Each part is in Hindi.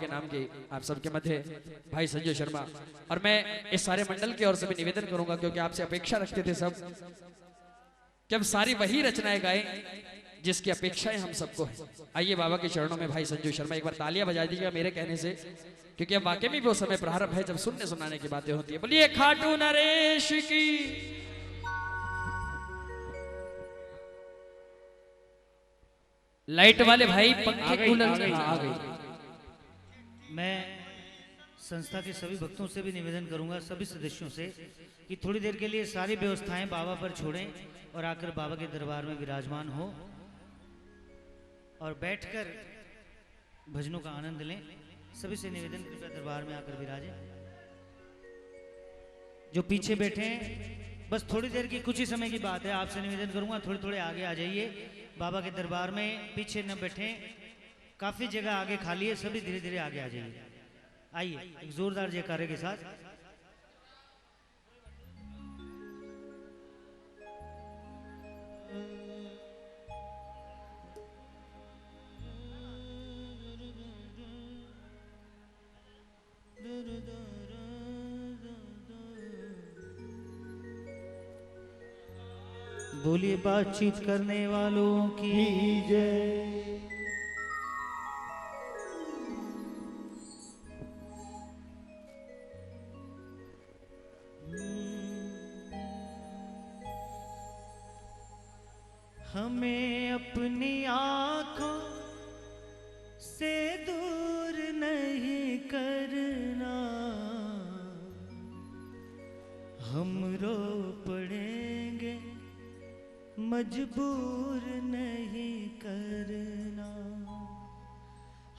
के नाम के आप सबके मध्य भाई संजय शर्मा, और मैं इस सारे मंडल की ओर से भी निवेदन करूंगा, क्योंकि आपसे अपेक्षा रखते थे सब कि हम सारी वही रचनाएं गाएं जिसकी अपेक्षाएं हम सबको है। आइए बाबा के चरणों में भाई संजय शर्मा एक बार तालियां बजा दीजिएगा मेरे कहने से, क्योंकि अब वाकई में भी वो समय प्रारंभ है जब सुनने सुनाने की बातें होती है। बोलिए खाटू नरेश की। लाइट वाले भाई पंखे कूलर आ गई। मैं संस्था के सभी भक्तों से भी निवेदन करूंगा, सभी सदस्यों से, कि थोड़ी देर के लिए सारी व्यवस्थाएं बाबा पर छोड़ें और आकर बाबा के दरबार में विराजमान हो और बैठकर भजनों का आनंद लें। सभी से निवेदन, कृपया दरबार में आकर विराजें। जो पीछे बैठे हैं, बस थोड़ी देर की, कुछ ही समय की बात है, आपसे निवेदन करूंगा थोड़े थोड़े आगे आ जाइए बाबा के दरबार में, पीछे न बैठे, काफी जगह आगे खाली है, सभी धीरे धीरे आगे आ जाइए। आइए एक जोरदार जयकारे के साथ। बोलिए बातचीत करने वालों की जय। हमें अपनी आंखों से दूर नहीं करना, हम रो पड़ेंगे मजबूर नहीं करना।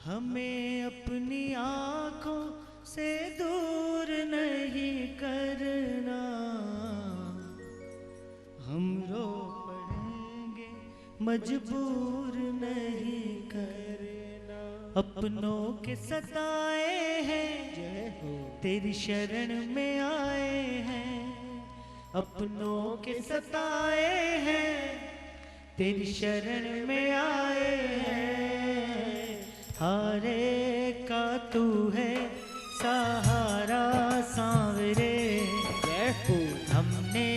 हमें अपनी आंखों से दूर नहीं करना, हम रो पड़ेंगे मजबूर नहीं करना। अपनों के सताए हैं तेरी शरण में आए हैं, अपनों के सताए हैं तेरी शरण में आए हैं। हारे का तू है सहारा सांवरे, हमने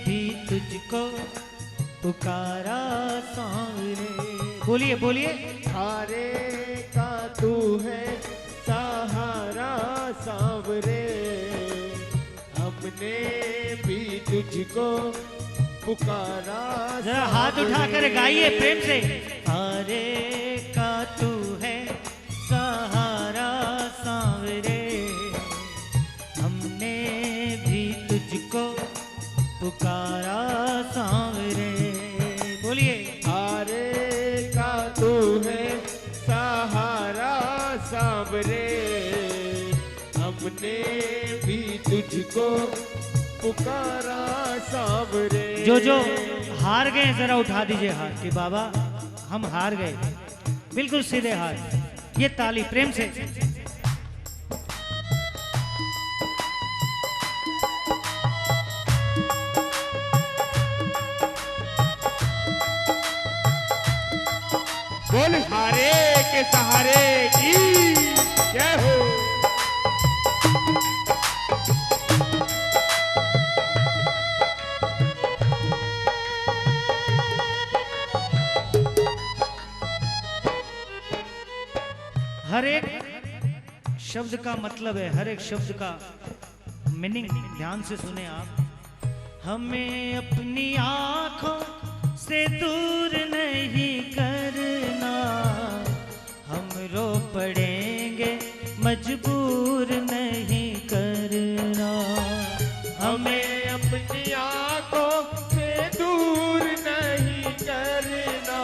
भी तुझको पुकारा सांवरे। बोलिए बोलिए। हारे का तू है सहारा सांवरे, हमने भी तुझको पुकारा। जरा हाथ उठाकर गाइए प्रेम से। हारे का तू है सहारा सांवरे, हमने भी तुझको पुकारा सांवरे। बोलिए। हारे का तू है सहारा सांवरे, हमने भी तुझको पुकारा सांवरे। जो हार गए जरा उठा दीजिए हाथ कि बाबा हम हार गए, बिल्कुल सीधे हाथ। ये ताली प्रेम से। बोल हारे के सहारे की जय हो। हर एक शब्द का मतलब है, हर एक शब्द का मीनिंग ध्यान से सुने आप। हमें अपनी आंखों से दूर नहीं करना, हम रो पड़ेंगे मजबूर नहीं करना। हमें अपनी आंखों से दूर नहीं करना,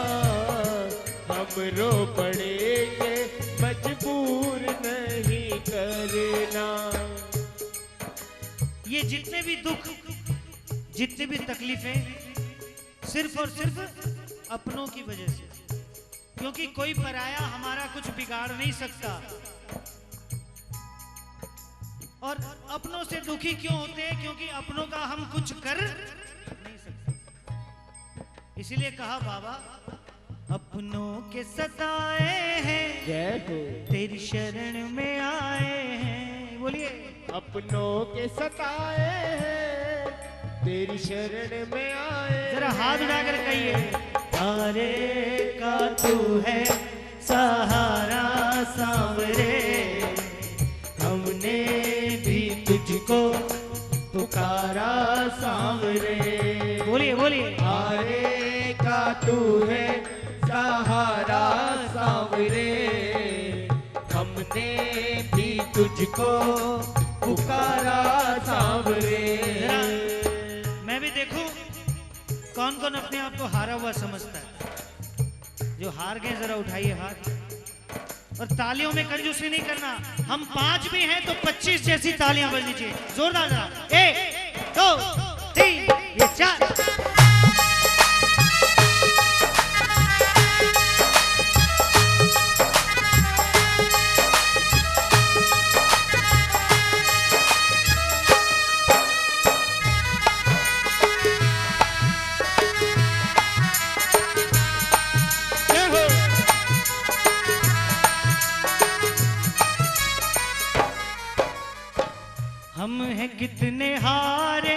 हम रो पड़ेंगे मजबूर नहीं करना। ये जितने भी दुख, जितनी भी तकलीफें सिर्फ और सिर्फ अपनों की वजह से, क्योंकि कोई पराया हमारा कुछ बिगाड़ नहीं सकता। और अपनों से दुखी क्यों होते हैं? क्योंकि अपनों का हम कुछ कर नहीं सकते। इसीलिए कहा बाबा अपनों के सताए हैं जय हो। तेरी शरण में आए हैं। बोलिए। अपनों के सताए हैं तेरी शरण में आए। जरा हाथ उठाकर कहिए। तारे का तू है सहारा सांवरे, हमने भी तुझको पुकारा सांवरे। बोलिए बोलिए। तारे का तू है सहारा सांवरे, हमने भी तुझको पुकारा सांवरे। जरा मैं भी देखूं कौन कौन अपने आप को हारा हुआ समझता है। जो हार गए जरा उठाइए हाथ। और तालियों में कंजूसी नहीं करना। हम 5 भी हैं तो 25 जैसी तालियां बजनी चाहिए। जोरदार जरा। 1 2 3 ये 4। हम हैं कितने हारे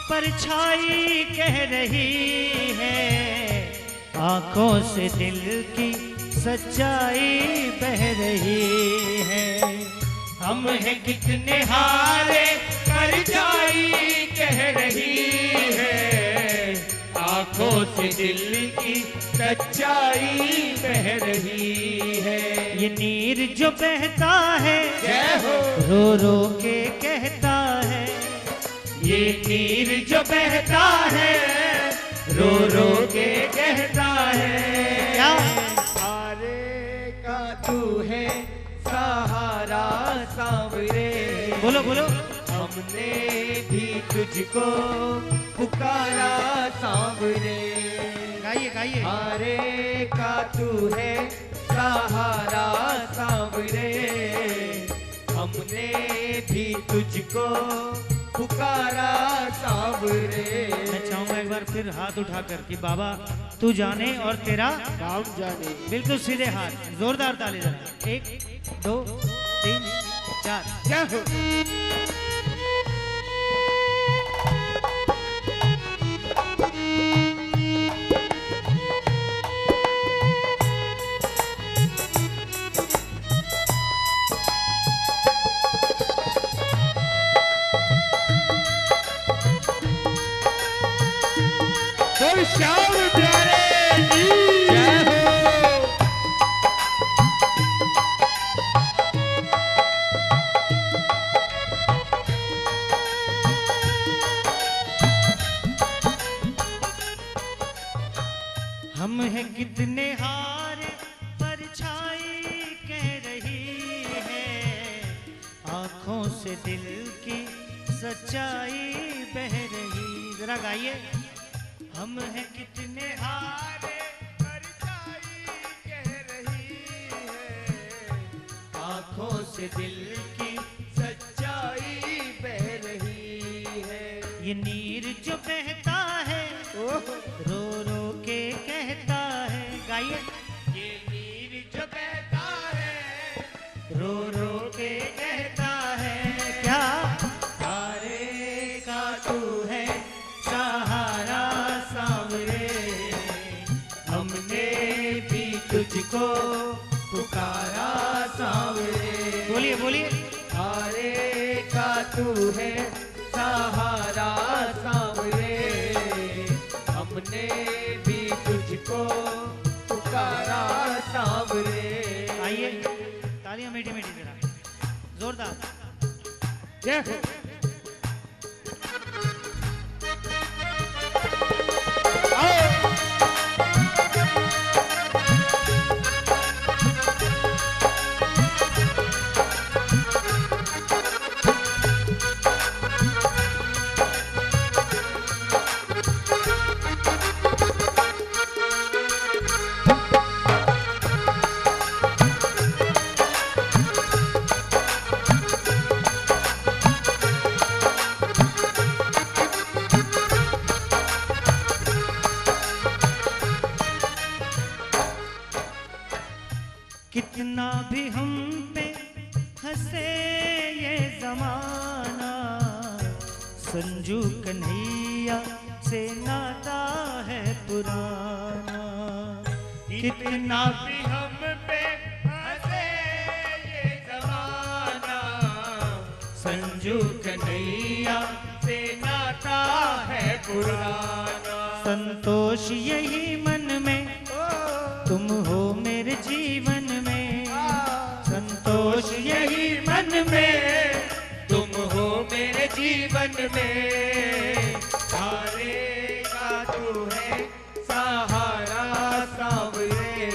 परछाई कह रही है, आंखों से दिल की सच्चाई बह रही है। हम हैं कितने हारे परछाई कह रही है, आंखों से दिल की सच्चाई बह रही है। ये नीर जो बहता है जय हो। रो रो के कहता है, ये नीर जो बहता है रो रो के कहता है। क्या? तारे का तू है सहारा सांवरे, बोलो बोलो। हमने भी तुझको पुकारा सांवरे। गाइए गाइए। तारे का तू है सहारा सांवरे, हमने भी तुझको पुकारा सांवरे। मैं चाहूंगा एक बार फिर हाथ उठाकर कि बाबा तू जाने और तेरा काम जाने। बिल्कुल सीधे हाथ। जोरदार ताली जरा। 1 2 3 4। जय हो। श्याम प्यारे जी जय हो। हम हैं कितने हारे परछाई कह रही है, आंखों से दिल की सच्चाई बह रही। जरा गाइए। हम हैं कितने हारे परछाई कह रही है, आंखों से दिल की सच्चाई बह रही है। ये नीर जो बहता है रो रो के कहता है। गाइए। ये नीर जो बहता है रो रो के कहता है। क्या? तारे का तू है सहारा सांवरे, हमने भी तुझको पुकारा सांवरे। बोलिए बोलिए। तारे का तू है सहारा सांवरे, हमने भी तुझको पुकारा सांवरे। आइए तालियां मीठी मीठी जरा। जोरदार। जय हो। हंसे ये जमाना, संजू कन्हैया से नाता है पुराना। कितना भी हम पे हंसे ये जमाना, संजू कन्हैया से नाता है पुराना। संतोष यही मन में तुम हो मेरे जीवन में, संतोष यही मन में तुम हो मेरे जीवन में। सारे का तू है सहारा सांवरे,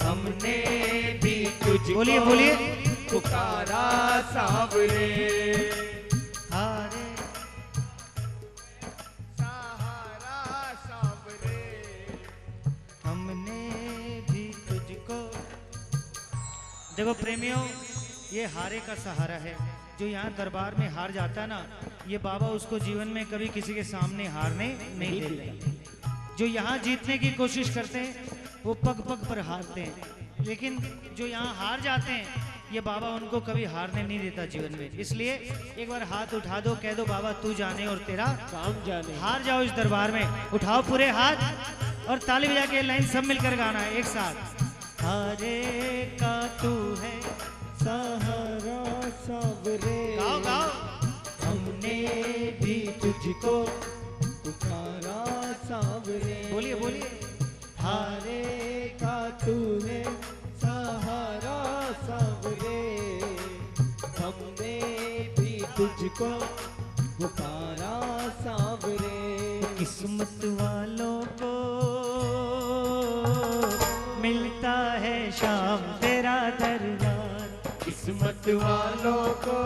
हमने भी तुझको बोलिए बोलिए पुकारा सांवरे। हारे सहारा सांवरे, हमने भी तुझको। देखो प्रेमियों, ये हारे का सहारा है। जो यहाँ दरबार में हार जाता ना, ये बाबा उसको जीवन में कभी किसी के सामने हारने नहीं देते। जो यहाँ जीतने की कोशिश करते हैं वो पग पग पर हारते हैं, लेकिन जो यहाँ हार जाते हैं ये बाबा उनको कभी हारने नहीं देता जीवन में। इसलिए एक बार हाथ उठा दो, कह दो बाबा तू जाने और तेरा काम जाने। हार जाओ इस दरबार में। उठाओ पूरे हाथ और ताली बजा के लाइन सब मिलकर गाना है एक साथ। हारे का तू है सहारा सांवरे, गाओ गाओ। हमने भी तुझको पुकारा सांवरे। बोलिए बोलिए। हारे का तू है सहारा सांवरे, हमने भी तुझको पुकारा सांवरे। किस्मत वालों को मिलता है शाम तेरा दरबार, किस्मत वालों को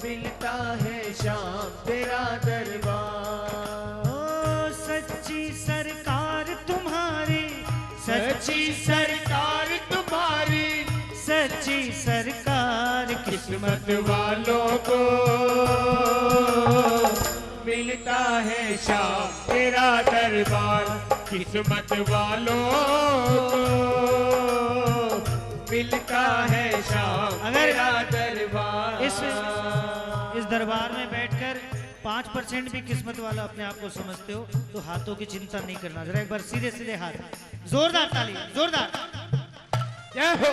मिलता है शाम तेरा दरबार। ओ सच्ची सरकार तुम्हारी, सच्ची सरकार तुम्हारी, सच्ची सरकार किस्मत वालों को मिलता है शाम तेरा दरबार। किस्मत वालों को मिलता है शाम अगर तेरा दरबार। इस दरबार में बैठकर 5% भी किस्मत वाला अपने आप को समझते हो तो हाथों की चिंता नहीं करना। जरा एक बार सीधे सीधे हाथ, जोरदार ताली, जोरदार। जय हो।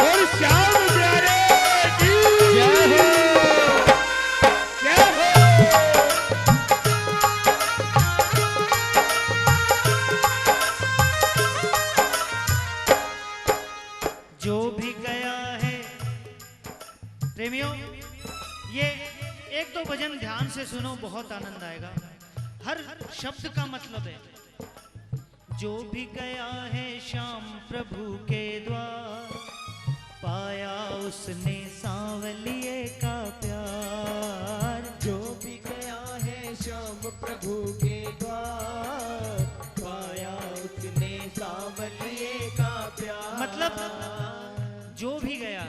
और श्याम प्यारे की जय हो, जय हो। जो भी गया है प्रेमियों, ये एक दो भजन ध्यान से सुनो, बहुत आनंद आएगा। हर शब्द का मतलब है। जो भी गया है श्याम प्रभु के द्वार, पाया उसने सांवलिए का प्यार। जो भी गया है श्याम प्रभु के द्वार, पाया उसने सांवलिए का प्यार। मतलब जो भी गया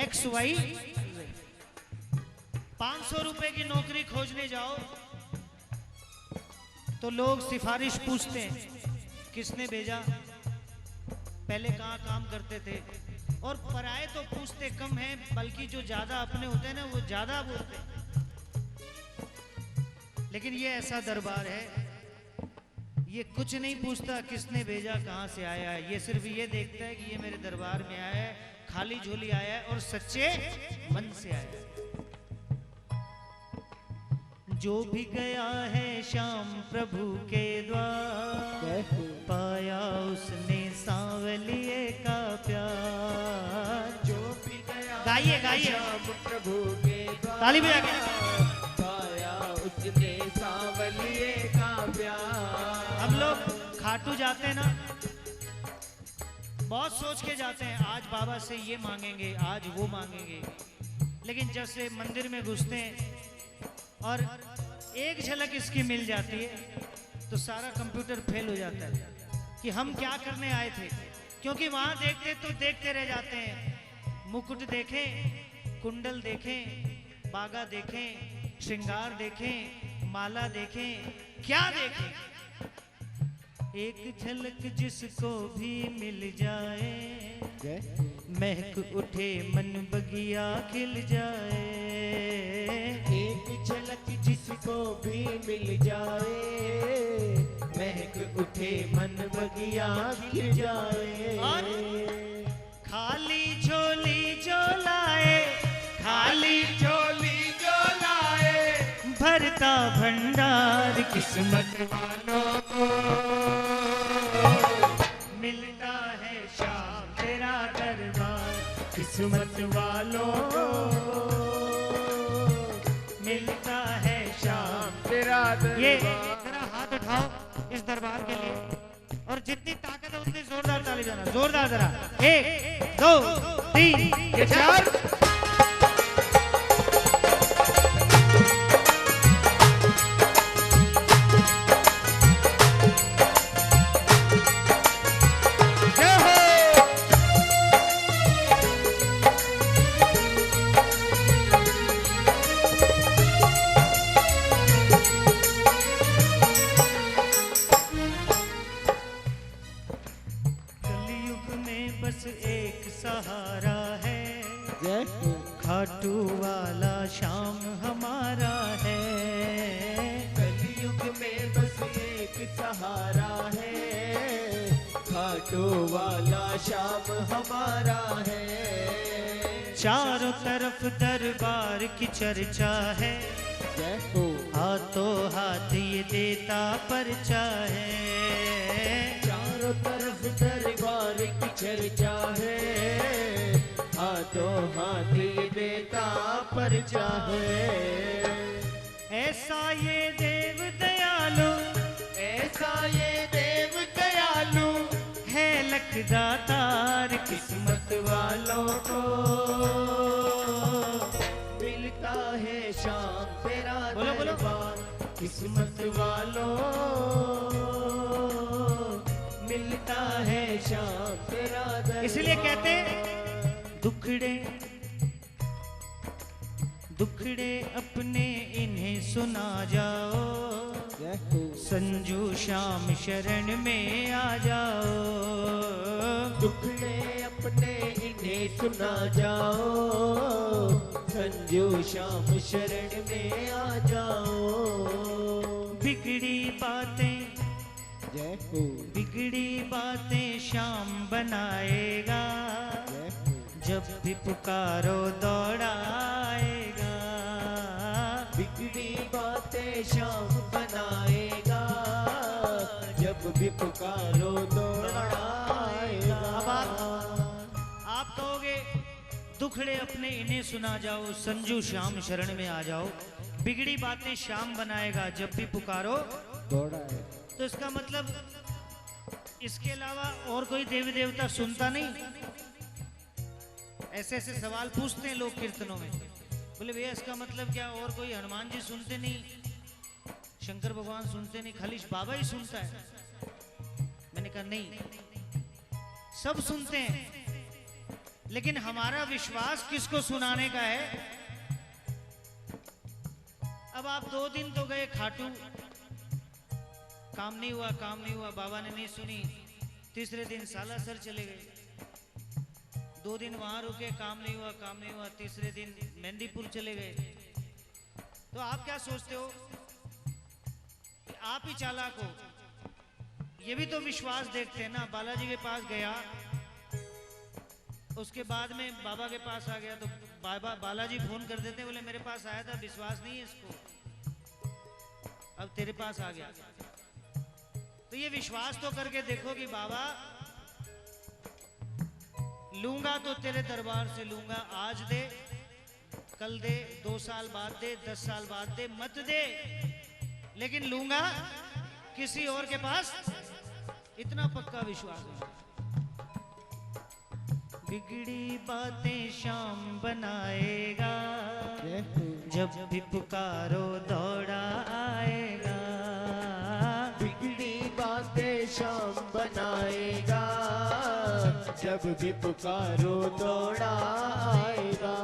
XY 500 रुपए की नौकरी खोजने जाओ तो लोग सिफारिश पूछते हैं किसने भेजा, पहले कहाँ काम करते थे। और पराए तो पूछते कम है, बल्कि जो ज्यादा अपने होते हैं ना वो ज्यादा बोलते हैं। लेकिन ये ऐसा दरबार है, ये कुछ नहीं पूछता किसने भेजा, कहाँ से आया है। ये सिर्फ ये देखता है कि ये मेरे दरबार में आया है, खाली झोली आया है और सच्चे मन से आया है। जो भी गया है श्याम प्रभु के द्वार, पाया उसने सांवलिए का प्यार। जो भी गया गाइए गाइए, श्याम प्रभु के द्वार, ताली बजा के। पाया उसने सांवलिए का प्यार। हम लोग खाटू जाते हैं ना, बहुत सोच के जाते हैं आज बाबा से ये मांगेंगे, आज वो मांगेंगे। लेकिन जब से मंदिर में घुसते हैं और एक झलक इसकी मिल जाती है तो सारा कंप्यूटर फेल हो जाता है। कि हम क्या करने आए थे, क्योंकि वहां देखते तो देखते रह जाते हैं। मुकुट देखें, कुंडल देखें, बागा देखें, श्रृंगार देखें, माला देखें, क्या देखें। एक झलक जिसको भी मिल जाए, महक उठे मन बगिया खिल जाए। एक झलक जिसको भी मिल जाए, महक उठे मन बगिया खिल जाए। और खाली झोली जो लाए, खाली झोली जो लाए, भरता भंडार किस्मत वालों को मिलता है शाम तेरा दरबार। किस्मत वालों को मिलता है शाम। तेरा ये दरबार। जरा हाथ उठाओ इस दरबार के लिए, और जितनी ताकत है उतनी जोरदार ताली बजाना, जोरदार जरा। 1 2 3 4। बस एक सहारा है, खाटू वाला श्याम हमारा है। कलयुग में बस एक सहारा है, खाटू वाला श्याम हमारा है। चारों तरफ दरबार की चर्चा है, हाथों हाथ ये देता परचा है। चारों तरफ दरबार की चर्चा है, हाथों हाथ ये देता परचा है। ऐसा ये देव दयालु, ऐसा ये देव दयालु है लखदातार किस्मत वालों को मिलता है शाम तेरा बोलो, बोलो। दरबार। किस्मत वालों मिलता है शाम तेरा दरबार। इसलिए कहते हैं दुखड़े दुखड़े अपने इन्हें सुना जाओ, संजू श्याम शरण में आ जाओ। दुखड़े अपने इन्हें सुना जाओ, संजू श्याम शरण में आ जाओ। बिगड़ी बातें बिगड़ी बातें श्याम बनाएगा, जब भी पुकारो दौड़ाएगा। बिगड़ी बातें श्याम बनाएगा, जब भी पुकारो दौड़ाएगा। अब आप कहोगे दुखड़े अपने इन्हें सुना जाओ, संजू श्याम शरण में आ जाओ। बिगड़ी बातें श्याम बनाएगा, जब भी पुकारो दौड़ाएगा। तो इसका मतलब इसके अलावा और कोई देवी देवता सुनता नहीं? ऐसे ऐसे सवाल पूछते हैं लोग कीर्तनों में। बोले भैया इसका मतलब क्या, और कोई हनुमान जी सुनते नहीं, शंकर भगवान सुनते नहीं, खाली बाबा ही सुनता है? मैंने कहा नहीं, सब सुनते हैं, लेकिन हमारा विश्वास किसको सुनाने का है। अब आप 2 दिन तो गए खाटू, काम नहीं हुआ, काम नहीं हुआ, बाबा ने नहीं सुनी। तीसरे दिन सालासर चले गए, 2 दिन वहां रुके, काम नहीं हुआ, काम नहीं हुआ। तीसरे दिन मेहंदीपुर चले गए। तो आप क्या सोचते हो कि आप ही चालाक हो? ये भी तो विश्वास देखते हैं ना। बालाजी के पास गया, उसके बाद में बाबा के पास आ गया, तो बालाजी फोन कर देते, बोले मेरे पास आया था, विश्वास नहीं है इसको, अब तेरे पास आ गया। तो ये विश्वास तो करके देखो कि बाबा लूंगा तो तेरे दरबार से लूंगा, आज दे, कल दे, 2 साल बाद दे, 10 साल बाद दे, मत दे, लेकिन लूंगा किसी और के पास। इतना पक्का विश्वास है। बिगड़ी बातें श्याम बनाएगा, जब भी पुकारो दौड़ा आएगा। बिगड़ी बातें शाम बनाएगा, जब भी पुकारो दौड़ा आएगा।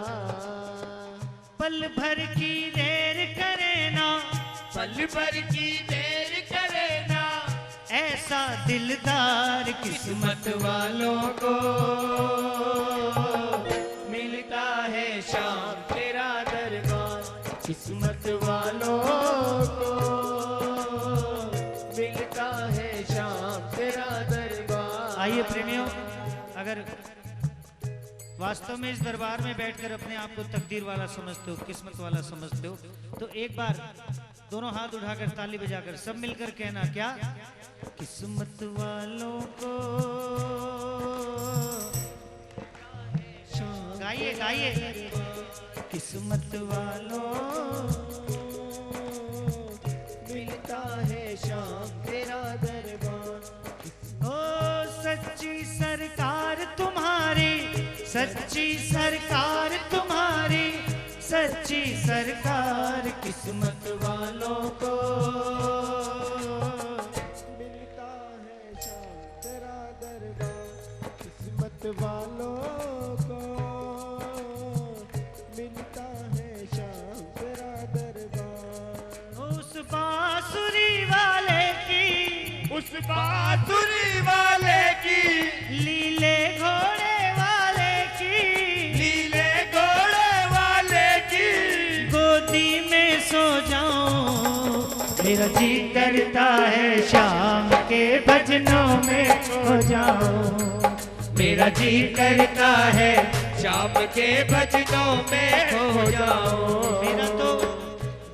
पल भर की देर करे ना, पल भर की देर करे ना, ऐसा दिलदार किस्मत वालों को मिलता है शाम तेरा दरबार। किस्मत वालों को मिलता है शाम तेरा दरबार। आइए प्रेमियों, अगर वास्तव में इस दरबार में बैठकर अपने आप को तकदीर वाला समझते हो, किस्मत वाला समझते हो, तो एक बार दोनों हाथ उठाकर ताली बजाकर सब मिलकर कहना, क्या? किस्मत वालों को। गाइए गाइए। किस्मत वालों मिलता है शाम तेरा दरबार। ओ सच्ची सरकार तुम्हारी, सच्ची सरकार तुम्हारी, सच्ची सरकार किस्मत वालों को मिलता है शाम तेरा दरबार। किस्मत वालों को मिलता है शाम तेरा दरबार। उस बांसुरी वाले की, उस बांसुरी वाले की, लीले घोड़े वाले की, लीले घोड़े वाले की, गोदी में सो जाऊं। मेरा जी करता है शाम के भजनों में खो जाऊं। मेरा जी करता है शाम के भजनों में खो जाऊं। मेरा तो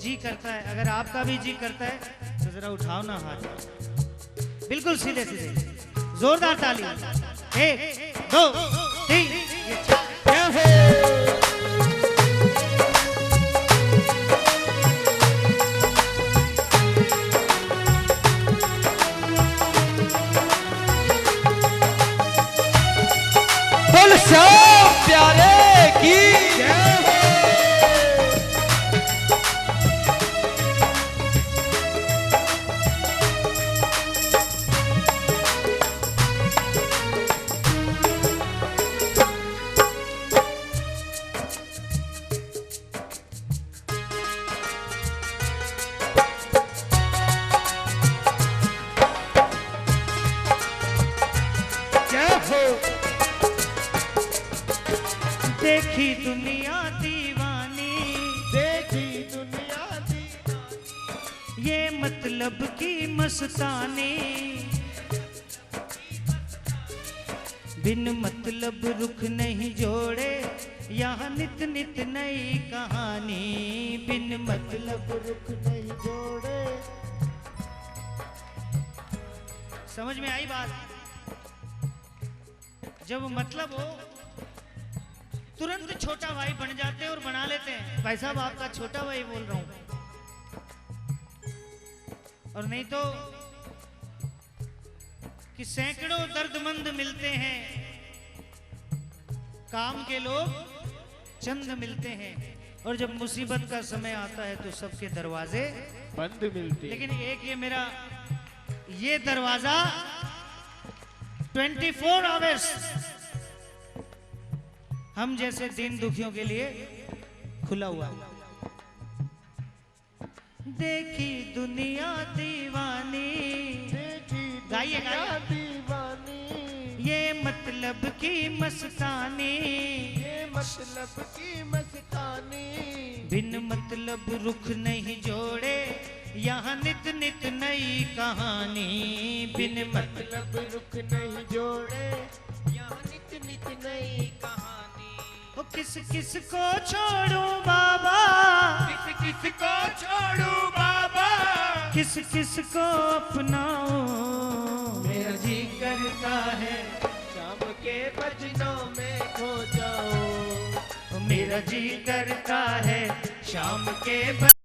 जी करता है, अगर आपका भी जी करता है तो जरा उठाओ ना हाथ, बिल्कुल सीधे सीधे, जोरदार ताली। 1 2 3 बोल श्याम प्यारे की देखी दुनिया दीवानी, देखी दुनिया दीवानी, ये मतलब की मस्तानी, बिन मतलब रुख नहीं जोड़े, यहाँ नित नित नई कहानी, बिन मतलब रुख नहीं जोड़े। समझ में आई बात? जब मतलब हो तुरंत छोटा भाई बन जाते हैं और बना लेते हैं, भाई साहब आपका छोटा भाई बोल रहा हूं, और नहीं तो कि सैकड़ों दर्दमंद मिलते हैं, काम के लोग चंद मिलते हैं, और जब मुसीबत का समय आता है तो सबके दरवाजे बंद मिलते। लेकिन एक ये दरवाजा 24 आवर्स हम जैसे दीन दुखियों के लिए खुला हुआ है। देखी दुनिया दीवानी, देखी गाइए दुनिया गाइए। दीवानी, ये मतलब की मस्तानी, ये मतलब की मस्तानी, बिन मतलब रुख नहीं जोड़े, यहाँ नित नित नई कहानी, बिन मतलब मतलब रुख नहीं जोड़े, यहाँ नित नित नई कहानी। ओ किस किस को छोड़ूं बाबा, किस किस को छोड़ूं बाबा, किस किस को अपनाऊं, मेरा जी करता है शाम के भजनों में खो जाऊं। मेरा जी करता है शाम के